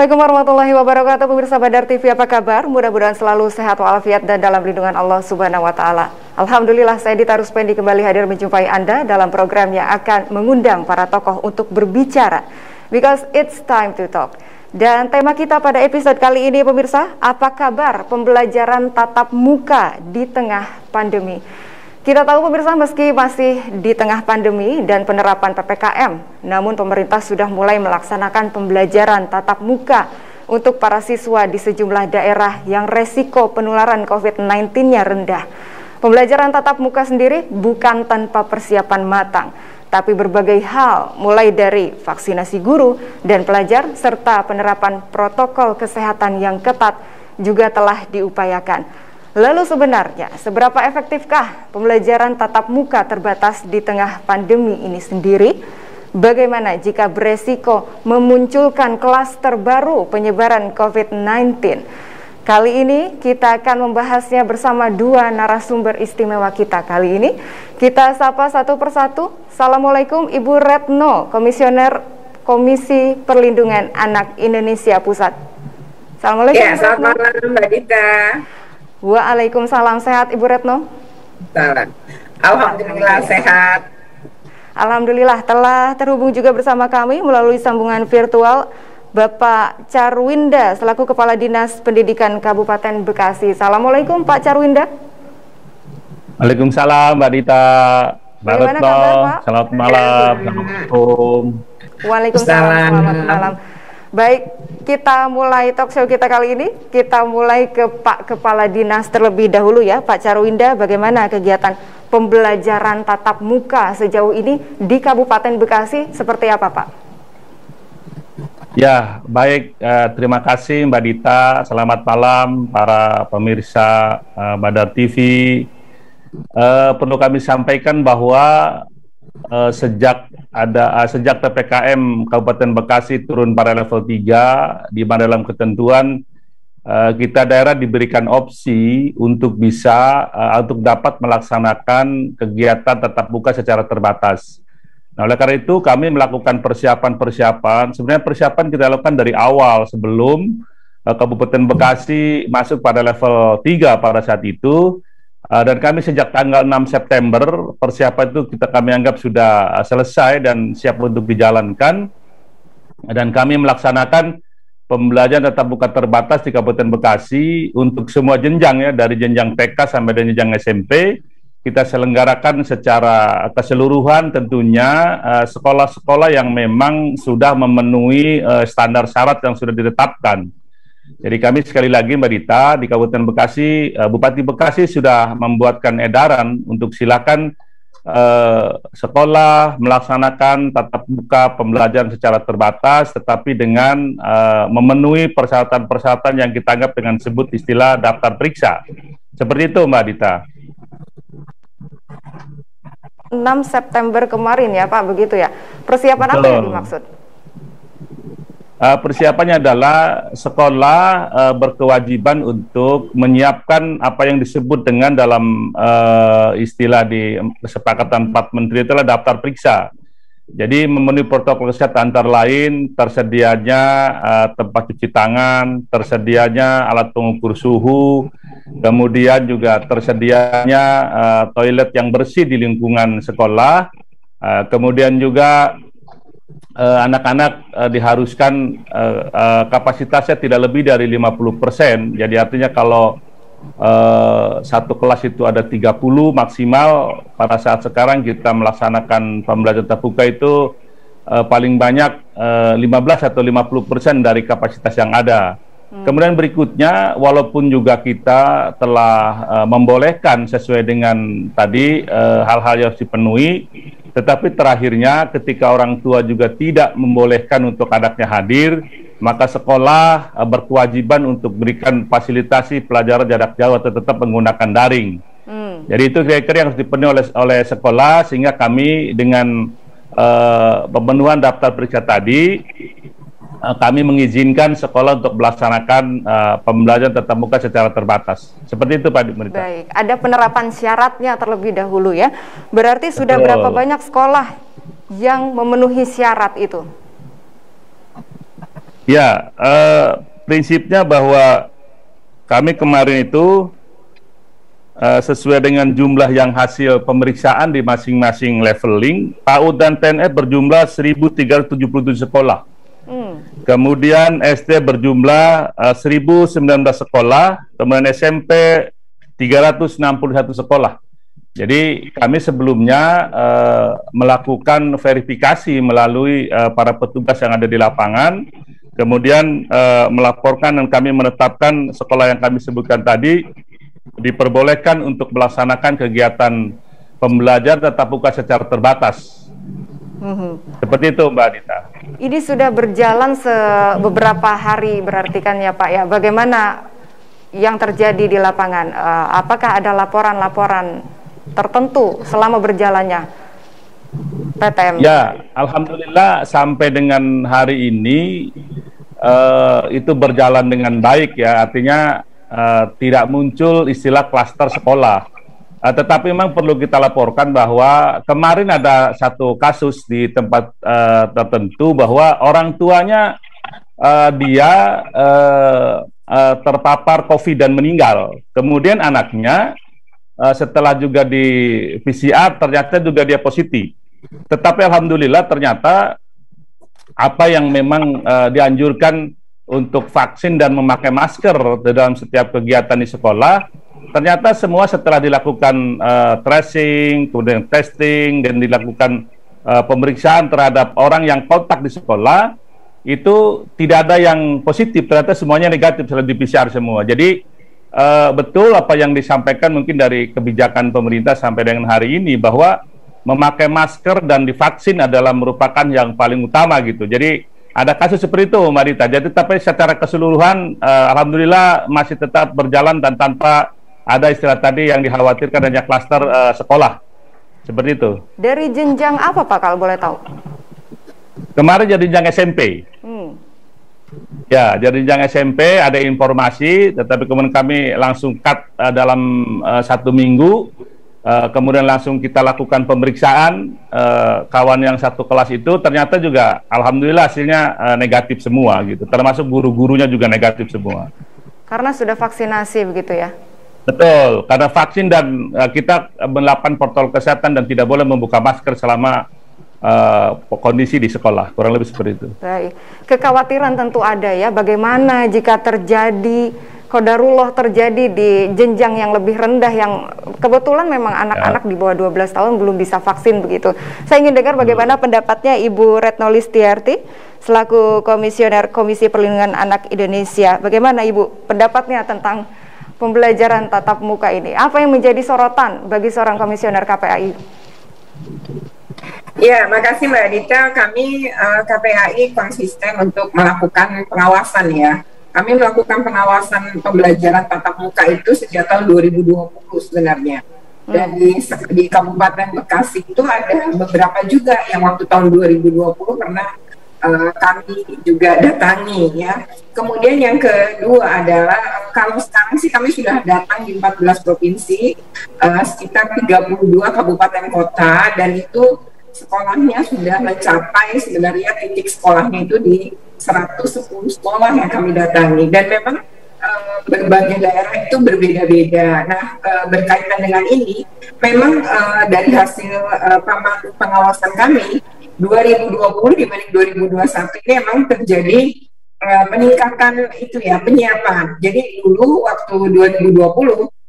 Assalamualaikum warahmatullahi wabarakatuh. Pemirsa Badar TV, apa kabar? Mudah-mudahan selalu sehat walafiat dan dalam lindungan Allah Subhanahu wa taala. Alhamdulillah, saya Dita Ruspendi kembali hadir menjumpai Anda dalam program yang akan mengundang para tokoh untuk berbicara, because it's time to talk. Dan tema kita pada episode kali ini, pemirsa, apa kabar pembelajaran tatap muka di tengah pandemi? Kita tahu pemirsa, meski masih di tengah pandemi dan penerapan PPKM, namun pemerintah sudah mulai melaksanakan pembelajaran tatap muka untuk para siswa di sejumlah daerah yang resiko penularan COVID-19-nya rendah. Pembelajaran tatap muka sendiri bukan tanpa persiapan matang, tapi berbagai hal mulai dari vaksinasi guru dan pelajar serta penerapan protokol kesehatan yang ketat juga telah diupayakan. Lalu sebenarnya, seberapa efektifkah pembelajaran tatap muka terbatas di tengah pandemi ini sendiri? Bagaimana jika beresiko memunculkan klaster baru penyebaran COVID-19? Kali ini kita akan membahasnya bersama dua narasumber istimewa kita. Kali ini kita sapa satu persatu. Assalamualaikum Ibu Retno, Komisioner Komisi Perlindungan Anak Indonesia Pusat. Assalamualaikum. Ya, selamat malam Mbak Dita. Waalaikumsalam, sehat Ibu Retno? Salam. Alhamdulillah sehat. Alhamdulillah, telah terhubung juga bersama kami melalui sambungan virtual Bapak Carwinda selaku Kepala Dinas Pendidikan Kabupaten Bekasi. Assalamualaikum Pak Carwinda. Waalaikumsalam Mbak Dita. Mbak Retno, selamat malam. Assalamualaikum. Waalaikumsalam, selamat malam. Baik, kita mulai talk show kita kali ini. Kita mulai ke Pak Kepala Dinas terlebih dahulu ya, Pak Carwinda. Bagaimana kegiatan pembelajaran tatap muka sejauh ini di Kabupaten Bekasi? Seperti apa, Pak? Ya, baik. Terima kasih Mbak Dita. Selamat malam para pemirsa Badar TV. Perlu kami sampaikan bahwa sejak PPKM Kabupaten Bekasi turun pada level 3, di mana dalam ketentuan kita daerah diberikan opsi untuk bisa untuk dapat melaksanakan kegiatan tatap muka secara terbatas. Nah, oleh karena itu kami melakukan persiapan. Sebenarnya persiapan kita lakukan dari awal sebelum Kabupaten Bekasi masuk pada level 3 pada saat itu. Dan kami sejak tanggal 6 September, persiapan itu kami anggap sudah selesai dan siap untuk dijalankan. Dan kami melaksanakan pembelajaran tatap muka terbatas di Kabupaten Bekasi untuk semua jenjang ya, dari jenjang TK sampai dengan jenjang SMP. Kita selenggarakan secara keseluruhan tentunya sekolah-sekolah yang memang sudah memenuhi standar syarat yang sudah ditetapkan. Jadi kami sekali lagi Mbak Dita, di Kabupaten Bekasi, Bupati Bekasi sudah membuatkan edaran untuk silakan sekolah melaksanakan tatap muka pembelajaran secara terbatas, tetapi dengan memenuhi persyaratan-persyaratan yang kita anggap dengan sebut istilah daftar periksa. Seperti itu Mbak Dita. 6 September kemarin ya Pak, begitu ya. Persiapan apa yang dimaksud? Persiapannya adalah sekolah berkewajiban untuk menyiapkan apa yang disebut dengan dalam istilah di kesepakatan 4 menteri itulah daftar periksa. Jadi memenuhi protokol kesehatan antara lain tersedianya tempat cuci tangan, tersedianya alat pengukur suhu, kemudian juga tersedianya toilet yang bersih di lingkungan sekolah, kemudian juga anak-anak diharuskan kapasitasnya tidak lebih dari 50%. Jadi artinya kalau satu kelas itu ada 30 maksimal, pada saat sekarang kita melaksanakan pembelajaran tatap muka itu paling banyak 15 atau 50% dari kapasitas yang ada. Kemudian berikutnya, walaupun juga kita telah membolehkan sesuai dengan tadi hal-hal yang harus dipenuhi, tetapi terakhirnya ketika orang tua juga tidak membolehkan untuk anaknya hadir, maka sekolah berkewajiban untuk berikan fasilitasi pelajaran jarak jauh atau tetap menggunakan daring. Jadi itu kira-kira yang harus dipenuhi oleh sekolah, sehingga kami dengan pemenuhan daftar periksa tadi, kami mengizinkan sekolah untuk melaksanakan pembelajaran tatap muka secara terbatas. Seperti itu Pak Dirjen. Baik, ada penerapan syaratnya terlebih dahulu ya. Berarti sudah berapa banyak sekolah yang memenuhi syarat itu? Ya, prinsipnya bahwa kami kemarin itu sesuai dengan jumlah yang hasil pemeriksaan di masing-masing leveling, PAUD dan TNF berjumlah 1.377 sekolah. Kemudian SD berjumlah 1.019 sekolah, kemudian SMP 361 sekolah. Jadi kami sebelumnya melakukan verifikasi melalui para petugas yang ada di lapangan, kemudian melaporkan dan kami menetapkan sekolah yang kami sebutkan tadi diperbolehkan untuk melaksanakan kegiatan pembelajaran tatap muka secara terbatas. Seperti itu, Mbak Adita. Ini sudah berjalan beberapa hari berarti kan ya Pak ya. Bagaimana yang terjadi di lapangan? Apakah ada laporan-laporan tertentu selama berjalannya PTM? Ya, alhamdulillah sampai dengan hari ini itu berjalan dengan baik ya. Artinya tidak muncul istilah klaster sekolah. Tetapi memang perlu kita laporkan bahwa kemarin ada satu kasus di tempat tertentu bahwa orang tuanya dia terpapar COVID dan meninggal. Kemudian anaknya setelah juga di PCR ternyata juga dia positif. Tetapi alhamdulillah ternyata apa yang memang dianjurkan untuk vaksin dan memakai masker di dalam setiap kegiatan di sekolah, ternyata semua setelah dilakukan tracing, kemudian testing, dan dilakukan pemeriksaan terhadap orang yang kontak di sekolah, itu tidak ada yang positif, ternyata semuanya negatif setelah di PCR semua. Jadi betul apa yang disampaikan mungkin dari kebijakan pemerintah sampai dengan hari ini, bahwa memakai masker dan divaksin adalah merupakan yang paling utama gitu. Jadi ada kasus seperti itu, Mbak Dita. Jadi tapi secara keseluruhan, alhamdulillah masih tetap berjalan dan tanpa ada istilah tadi yang dikhawatirkan adanya klaster sekolah. Seperti itu. Dari jenjang apa Pak kalau boleh tahu? Kemarin jadi jenjang SMP. Ya, jadi jenjang SMP ada informasi, tetapi kemudian kami langsung cut dalam 1 minggu. Kemudian langsung kita lakukan pemeriksaan kawan yang satu kelas itu, ternyata juga alhamdulillah hasilnya negatif semua gitu, termasuk guru-gurunya juga negatif semua. Karena sudah vaksinasi begitu ya? Betul, karena vaksin dan kita melakukan protokol kesehatan dan tidak boleh membuka masker selama kondisi di sekolah, kurang lebih seperti itu. Baik, kekhawatiran tentu ada ya, bagaimana jika terjadi qadarullah terjadi di jenjang yang lebih rendah yang kebetulan memang anak-anak di bawah 12 tahun belum bisa vaksin begitu. Saya ingin dengar bagaimana pendapatnya Ibu Retno Listiarti selaku Komisioner Komisi Perlindungan Anak Indonesia. Bagaimana Ibu pendapatnya tentang pembelajaran tatap muka ini? Apa yang menjadi sorotan bagi seorang komisioner KPAI? Ya, makasih Mbak Dita. Kami KPAI konsisten untuk melakukan pengawasan ya. Kami melakukan pengawasan pembelajaran tatap muka itu sejak tahun 2020 sebenarnya. Dan di Kabupaten Bekasi itu ada beberapa juga yang waktu tahun 2020 pernah kami juga datangi ya. Kemudian yang kedua adalah kalau sekarang sih kami sudah datang di 14 provinsi, sekitar 32 kabupaten kota, dan itu sekolahnya sudah mencapai sebenarnya titik sekolahnya itu di 110 sekolah yang kami datangi, dan memang berbagai daerah itu berbeda-beda. Nah, berkaitan dengan ini, memang dari hasil pengawasan kami 2020 dibanding 2021 ini memang terjadi peningkatan itu ya, penyiapan. Jadi dulu waktu 2020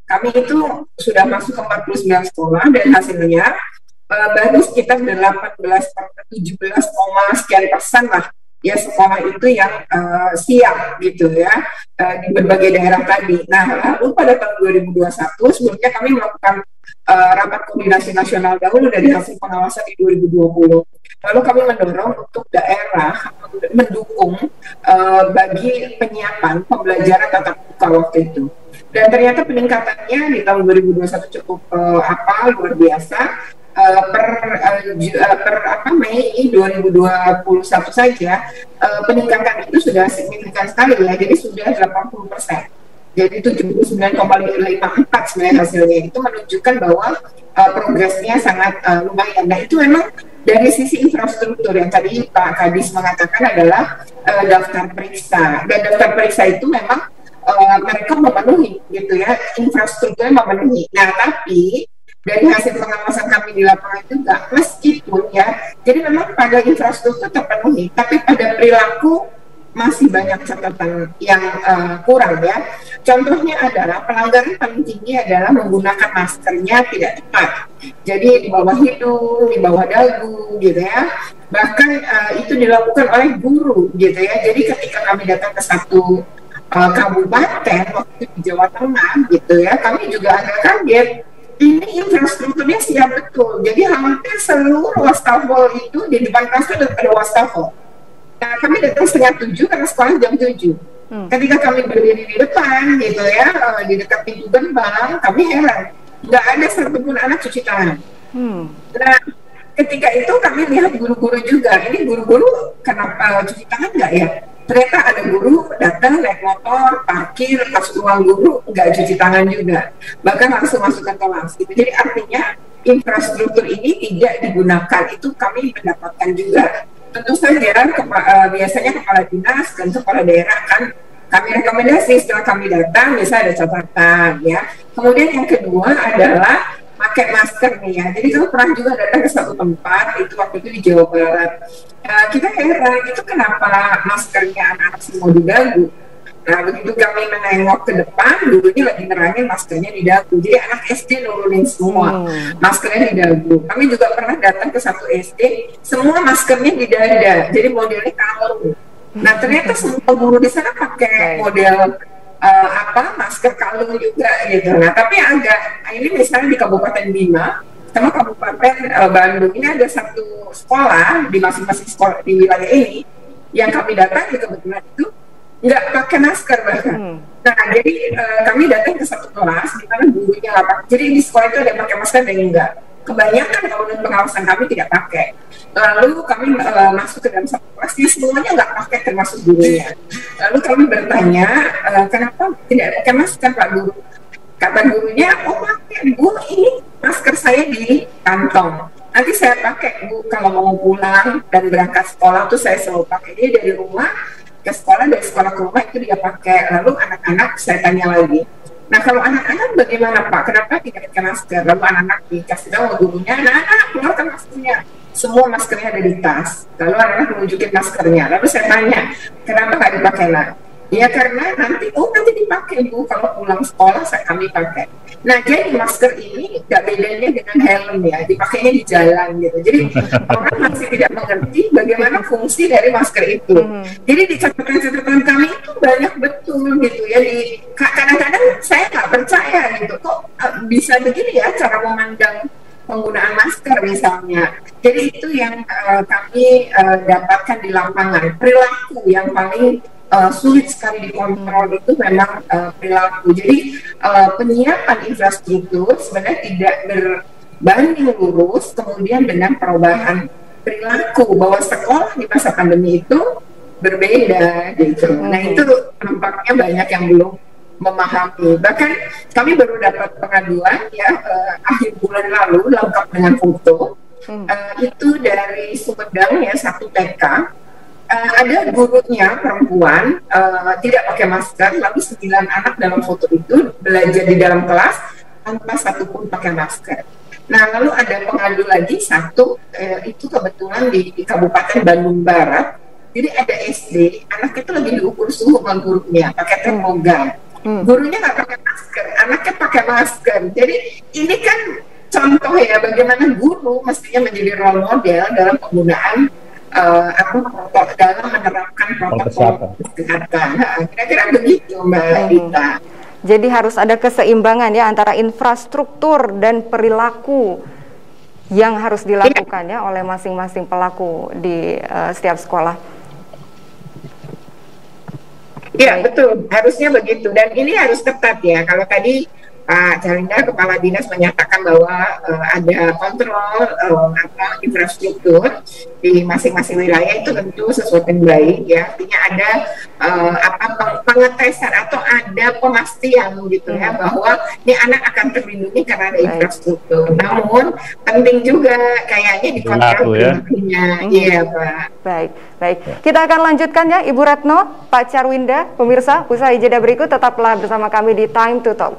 kami itu sudah masuk ke 49 sekolah dan hasilnya baru sekitar 17,sekian% lah ya sekolah itu yang siap gitu ya di berbagai daerah tadi. Nah, lalu pada tahun 2021 sebelumnya kami melakukan rapat koordinasi nasional dahulu dari hasil pengawasan di 2020. Lalu kami mendorong untuk daerah mendukung bagi penyiapan pembelajaran tatap muka waktu itu. Dan ternyata peningkatannya di tahun 2021 cukup luar biasa. Per Mei 2021 saja peningkatan itu sudah signifikan sekali ya, jadi sudah 80%. Jadi 79,54 sebenarnya hasilnya, itu menunjukkan bahwa progresnya sangat lumayan. Nah, itu memang Dari sisi infrastruktur yang tadi Pak Kadis mengatakan adalah daftar periksa, dan daftar periksa itu memang mereka memenuhi gitu ya, infrastrukturnya memenuhi. Nah tapi dari hasil pengawasan kami di lapangan juga, meskipun ya, jadi memang pada infrastruktur terpenuhi, tapi pada perilaku masih banyak catatan yang kurang ya. Contohnya adalah pelanggaran paling tinggi adalah menggunakan maskernya tidak tepat. Jadi di bawah hidung, di bawah dagu gitu ya. Bahkan itu dilakukan oleh guru gitu ya. Jadi ketika kami datang ke satu kabupaten waktu di Jawa Tengah gitu ya, kami juga agak kaget. Ini infrastrukturnya siap betul. Jadi hampir seluruh wastafel itu di depan kelas itu ada wastafel. Nah, kami datang 6:30 karena sekolah jam 7. Ketika kami berdiri di depan gitu ya, di dekat pintu gerbang, kami heran, nggak ada satupun anak cuci tangan. Nah, ketika itu kami lihat guru-guru juga, ini guru-guru kenapa cuci tangan nggak ya? Ternyata ada guru datang naik motor, parkir, masuk ruang guru, nggak cuci tangan juga, bahkan langsung masuk ke kelas. Gitu. Jadi artinya infrastruktur ini tidak digunakan, itu kami mendapatkan juga. Tentu saja biasanya kepala dinas dan kepala daerah kan kami rekomendasi setelah kami datang bisa ada catatan ya. Kemudian yang kedua adalah pakai masker nih ya. Jadi kalau pernah juga datang ke satu tempat, itu waktu itu di Jawa Barat, kita heran itu kenapa maskernya anak-anak semua di dagu. Nah begitu kami menengok ke depan, gurunya lagi nerangin maskernya di dagu. Jadi anak SD nurunin semua maskernya di dagu. Kami juga pernah datang ke satu SD, semua maskernya di dada, jadi modelnya kalung. Nah ternyata semua guru di sana pakai model masker kalung juga gitu. Nah tapi ini misalnya di Kabupaten Bima sama Kabupaten Bandung ini ada satu sekolah di masing-masing sekolah di wilayah ini yang kami datangi kebetulan itu nggak pakai masker bahkan. Nah jadi kami datang ke satu kelas di mana gurunya nggak pakai. Jadi di sekolah itu ada yang pakai masker dan yang enggak. Kebanyakan kalau menurut pengawasan kami tidak pakai. Lalu kami masuk ke dalam satu kelas, semuanya nggak pakai termasuk gurunya. Lalu kami bertanya, kenapa tidak pakai masker Pak Guru? Kata gurunya, oh pakai Bu, ini masker saya di kantong. Nanti saya pakai Bu kalau mau pulang dan berangkat sekolah tuh saya selalu pakai. Jadi dari rumah ke sekolah, dari sekolah ke rumah itu dia pakai. Lalu anak-anak saya tanya lagi, nah kalau anak-anak bagaimana Pak? Kenapa tidak pakai masker? Lalu anak-anak dikasih tahu gurunya, anak-anak keluarkan maskernya. Semua maskernya ada di tas. Lalu anak-anak menunjukin maskernya. Lalu saya tanya, kenapa nggak dipakai lah? Ya karena nanti dipakai Bu kalau pulang sekolah kami pakai. Nah jadi masker ini nggak bedanya dengan helm ya, dipakainya di jalan gitu. Jadi orang masih tidak mengerti bagaimana fungsi dari masker itu. Jadi di catatan-catatan kami itu banyak betul gitu ya. Kadang-kadang saya nggak percaya gitu, kok bisa begini ya cara memandang penggunaan masker misalnya. Jadi itu yang kami dapatkan di lapangan. Perilaku yang paling sulit sekali dikontrol itu memang perilaku. Jadi penyiapan infrastruktur sebenarnya tidak berbanding lurus kemudian dengan perubahan perilaku, bahwa sekolah di masa pandemi itu berbeda gitu. Nah itu nampaknya banyak yang belum memahami. Bahkan kami baru dapat pengaduan ya akhir bulan lalu lengkap dengan foto itu dari Sumedang ya, satu TK. Ada gurunya perempuan tidak pakai masker, lalu 9 anak dalam foto itu belajar di dalam kelas tanpa satupun pakai masker. Nah lalu ada pengadu lagi satu itu kebetulan di Kabupaten Bandung Barat. Jadi ada SD, anak itu lagi diukur suhu sama gurunya pakai termogan. Gurunya nggak pakai masker, anaknya pakai masker. Jadi ini kan contoh ya bagaimana guru mestinya menjadi role model dalam penggunaan dalam menerapkan protokol kesehatan. Kira-kira begitu Mbak Dita. Jadi harus ada keseimbangan ya antara infrastruktur dan perilaku yang harus dilakukan ya oleh masing-masing pelaku di setiap sekolah. Iya betul, harusnya begitu. Dan ini harus tepat ya. Kalau tadi Pak Carinda, Kepala Dinas, menyatakan bahwa ada kontrol infrastruktur di masing-masing wilayah, itu tentu sesuatu yang baik ya. Artinya ada pengetesan atau ada pemastian gitu ya, bahwa ini anak akan terlindungi karena ada infrastruktur. Namun penting juga kayaknya dikontrol perilakunya. Iya Pak. Baik. Kita akan lanjutkan ya Ibu Retno, Pak Carwinda, pemirsa, usai jeda berikut tetaplah bersama kami di Time to Talk.